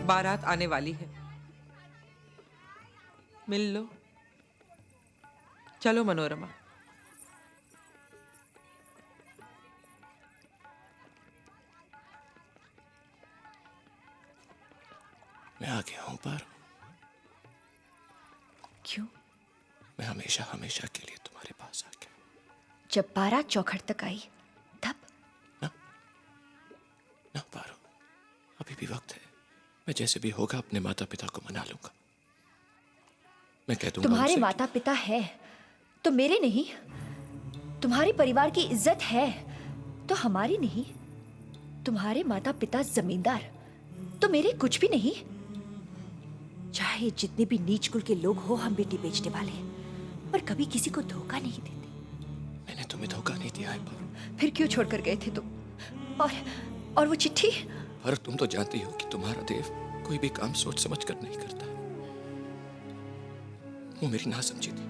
बारात आने वाली है, मिल लो। चलो मनोरमा। मैं आ गया हूं पर क्यों? मैं हमेशा हमेशा के लिए तुम्हारे पास आ गया। जब बारात चौखट तक आई तब? ना पारो, अभी भी वक्त है। मैं जैसे भी होगा अपने माता पिता को मना लूंगा। मैं कह दूंगा तुम्हारे उनसे माता पिता है तो मेरे नहीं। तुम्हारे परिवार की इज्जत है तो हमारी नहीं। तुम्हारे माता पिता जमींदार तो मेरे कुछ भी नहीं। चाहे जितने भी नीच कुल के लोग हो हम बेटी बेचने वाले, पर कभी किसी को धोखा नहीं देते। मैंने तुम्हें धोखा नहीं दिया है पारो। फिर क्यों छोड़कर गए थे तुम? और वो चिट्ठी? पर तुम तो जानती हो कि तुम्हारा देव कोई भी काम सोच समझ कर नहीं करता। वो मेरी नासमझी थी।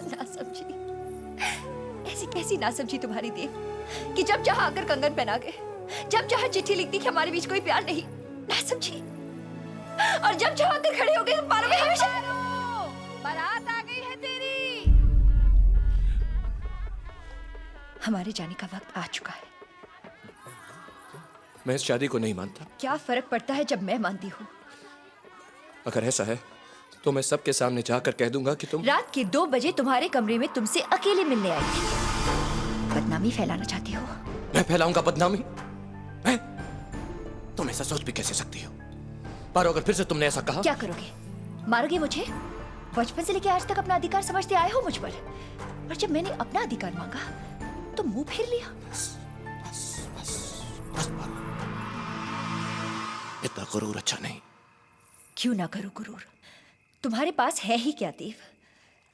नासमझी? ऐसी कैसी नासमझी तुम्हारी देव कि जब चाहा आकर कंगन पहना गए, जब चाहा चिट्ठी लिख दी कि हमारे बीच कोई प्यार नहीं। नासमझी। और जब चाहा आकर खड़े हो गए तुम पारो में हमेशा। बारात आ गई है तेरी। हमारे जाने का वक्त आ चुका है। मैं इस शादी को नहीं मानता। क्या फर्क पड़ता है जब मैं मानती हूँ? अगर ऐसा है तो मैं सबके सामने जाकर कह दूंगा कि तुम रात के 2 बजे तुम्हारे कमरे में तुमसे अकेले मिलने आई थी। बदनामी फैलाना चाहती हो? मैं फैलाऊंगा बदनामी? मैं? तुम ऐसा सोच भी कैसे सकती हो? पर अगर फिर से तुमने ऐसा कहा, क्या करोगे? मारोगे मुझे? बचपन से लेकर आज तक अपना अधिकार समझते आए हो मुझ पर, और जब मैंने अपना अधिकार मांगा तो मुंह फेर लिया। बस पारो। इतना गुरूर अच्छा नहीं। क्यों ना करो गुरूर? तुम्हारे पास है ही क्या देव?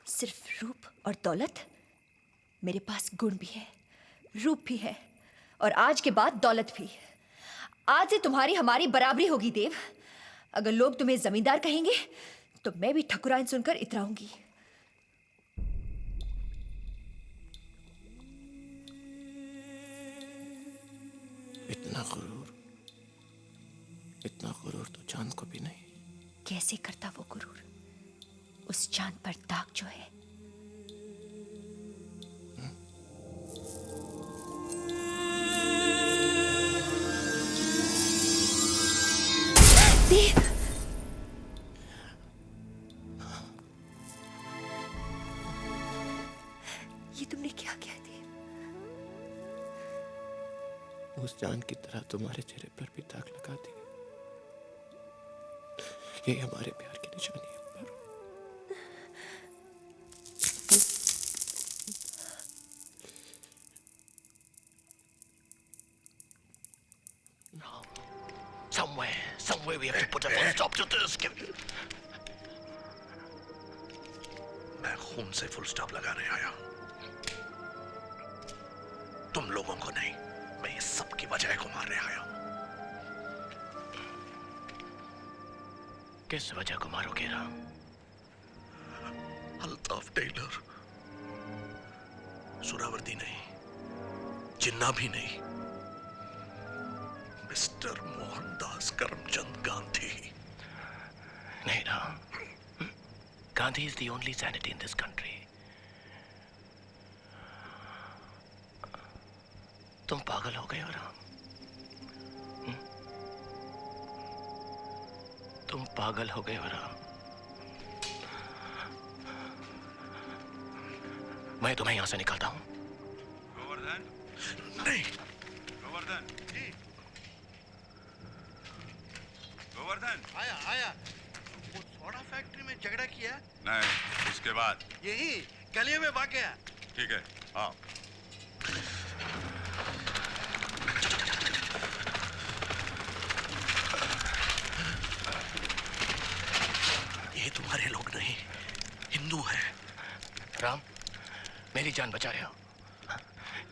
सिर्फ रूप और दौलत? मेरे पास गुण भी है, रूप भी है, और आज के बाद दौलत भी। आज से तुम्हारी हमारी बराबरी होगी देव। अगर लोग तुम्हें जमींदार कहेंगे तो मैं भी ठकुराइन सुनकर इतराऊंगी। इतना गुरूर तो चांद को भी नहीं। कैसे करता वो गुरूर? उस चांद पर दाग जो है। देव, ये तुमने क्या किया देव? उस चांद की तरह तुम्हारे चेहरे पर भी दाग लगा दिए। ये हमारे प्यार की निशानी है पारो। Somewhere we have to put a full stop to this. मैं खून से फुल स्टॉप लगाने आया हूं, तुम लोगों को नहीं। मैं ये सब की वजह को मारने आया हूं। किस वजह को मारोगे राम? अल्ताफ टेलर, सुरावर्दी नहीं, जिन्ना भी नहीं, मिस्टर मोहनदास करमचंद गांधी। नहीं Ram, Gandhi is the only sanity in this country. तुम पागल हो गए हो राम। तुम पागल हो गए हो राम। मैं तुम्हें यहां से निकालता हूं। गोवर्धन, नहीं। गोवर्धन जी। गोवर्धन आया। वो सोडा फैक्ट्री में झगड़ा किया? नहीं, उसके बाद यही गलियों में भाग गया। ठीक है, आओ। ये तुम्हारे लोग नहीं, हिंदू हैं। राम, मेरी जान बचा रहे हो,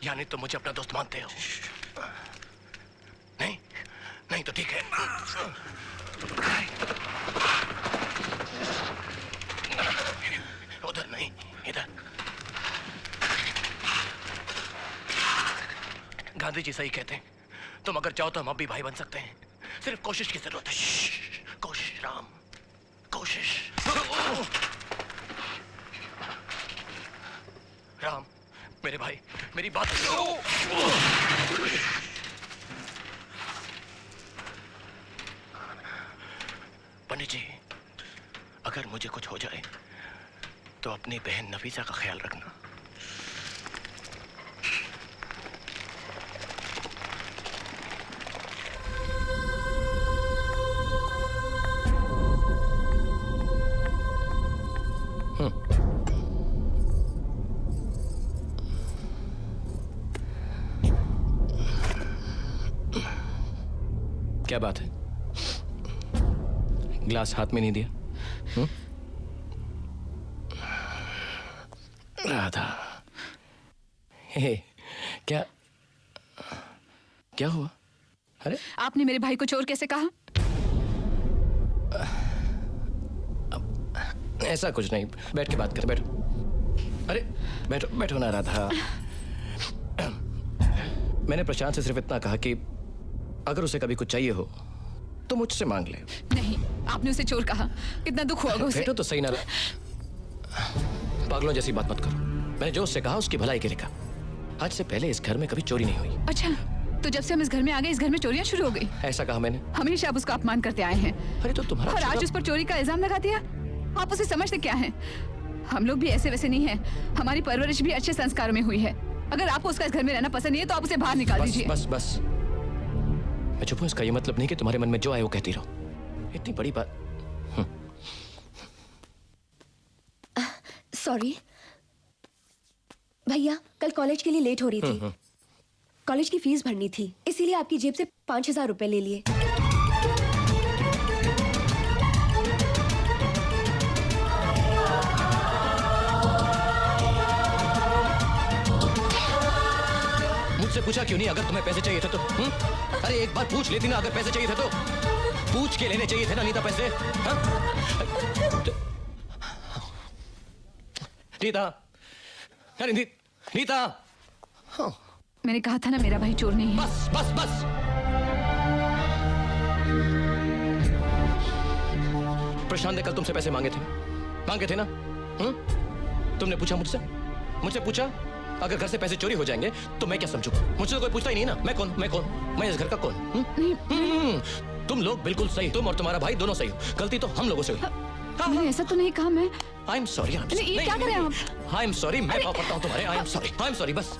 यानी तुम मुझे अपना दोस्त मानते हो? नहीं, नहीं तो ठीक है। उधर नहीं, इधर। गांधी जी सही कहते हैं, तुम अगर चाहो तो हम अब भी भाई बन सकते हैं। सिर्फ कोशिश की जरूरत है। मेरे भाई, मेरी बात पंडित जी, अगर मुझे कुछ हो जाए तो अपनी बहन नफीसा का ख्याल रखना। क्या बात है? ग्लास हाथ में नहीं दिया? राधा, हे, क्या क्या हुआ? अरे आपने मेरे भाई को चोर कैसे कहा? ऐसा कुछ नहीं, बैठ के बात कर, बैठो। अरे बैठो बैठो ना राधा। मैंने प्रशांत से सिर्फ इतना कहा कि अगर उसे कभी कुछ चाहिए हो तो मुझसे मांग ले। नहीं, आपने उसे चोर कहा। कितना दुख हुआ उसे। बैठो तो सही ना। पागलों जैसी बात मत करो। मैंने जो उससे कहा उसकी भलाई के लिए कहा। आज से पहले इस घर में कभी चोरी नहीं हुई। अच्छा, तो जब से हम इस घर में आ गए इस घर में चोरियां शुरू हो गई? ऐसा कहा मैंने? हमेशा आप उसका अपमान करते आए हैं। अरे तो तुम्हारा और आज उस पर चोरी का इल्जाम लगा दिया। आप उसे समझते क्या हैं? हम लोग भी ऐसे वैसे नहीं हैं। हमारी परवरिश भी अच्छे संस्कारों में हुई है। अगर आपको उसका इस घर में रहना पसंद नहीं है तो आप उसे बाहर निकाल बस दीजिए। बस बस, मैं चुप हूं। इसका ये मतलब नहीं कि तुम्हारे मन में जो आए वो कहती रहो। इतनी बड़ी बात। सॉरी भैया, कल कॉलेज के लिए लेट हो रही थी। कॉलेज की फीस भरनी थी, इसीलिए आपकी जेब से 5,000 रुपए ले लिए। मुझसे पूछा क्यों नहीं? अगर तुम्हें पैसे चाहिए थे तो अरे एक बार पूछ लेती ना। अगर पैसे चाहिए थे तो पूछ के लेने चाहिए थे ना नीता पैसे। नीता, अरे नीता। हाँ। मैंने कहा था ना मेरा भाई चोर नहीं है। बस बस बस। प्रशांत ने कल तुमसे पैसे मांगे थे ना? तुमने पूछा मुझसे पूछा? अगर घर से पैसे चोरी हो जाएंगे तो मैं क्या समझूं? मुझसे तो कोई पूछता ही नहीं ना। मैं कौन? मैं इस घर का कौन? तुम लोग बिल्कुल सही। तुम और तुम्हारा भाई दोनों सही हो। गलती तो हम लोगों से हुई। मैंने ऐसा तो नहीं कहा। मैं आई एम सॉरी। ये क्या कर रहे हैं आप? I am sorry. मैं माफ करता हूँ तुम्हारे। आई एम सॉरी बस।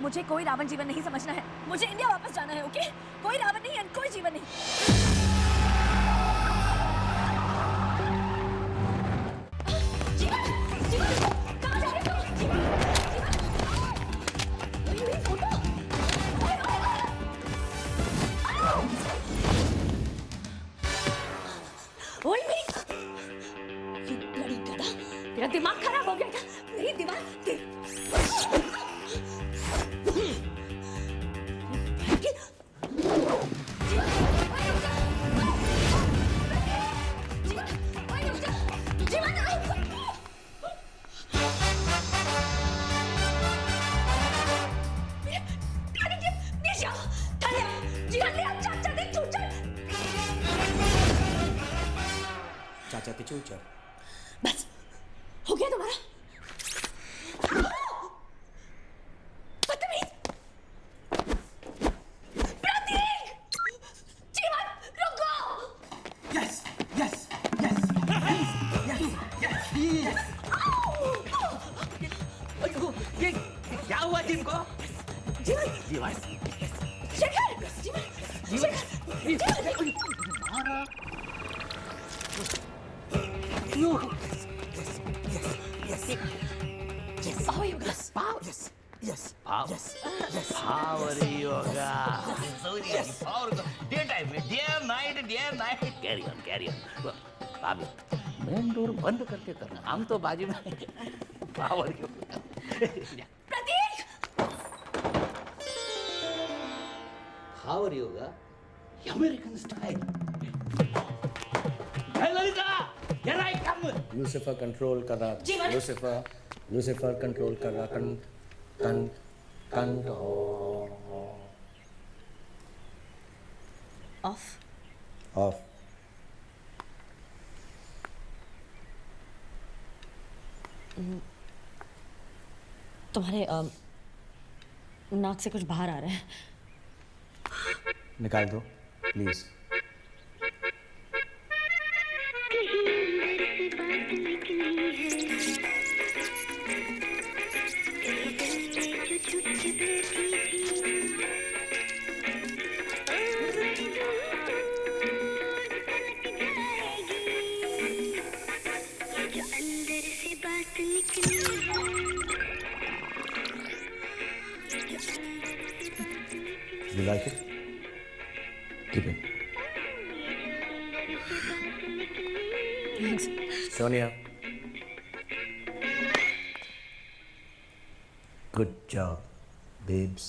मुझे कोई रावण जीवन नहीं समझना है। मुझे इंडिया वापस जाना है, ओके? कोई रावण नहीं एंड कोई जीवन नहीं। जीवन, जीवन, कहाँ जा रहे हो? जीवन, जीवन, वही वही फोटो। ओए, ओए, ओए। ओए मेरी, ये ब्लडी गधा, मेरा दिमाग खराब हो गया था। मेरी दीवार चाचा के चूचर। बस हो गया तुम्हारा। बदतमीज। प्रतीक! जीवन, रुको! Yes, yes, yes, yes, yes, yes. ये क्या हुआ टीम को? जीवन, जीवन, शेखर! जीवन, शेखर! जीवन! Power yoga. Power, yes, yes, yes, yes. Power yoga. Yes. Power yoga. Day night. Carry on. अभी मेन डोर बंद करके करना, हम तो बाजू में। Power yoga. Pratik! Power yoga, American style. Hey Lalita, here I come. Lucifer control कर रहा जीवन। लूसीफर कंट्रोल कर रहा ऑफ। तुम्हारे नाक से कुछ बाहर आ रहा है। निकाल दो please. You like it? Keep it. Thanks. Sonia. Good job, babes.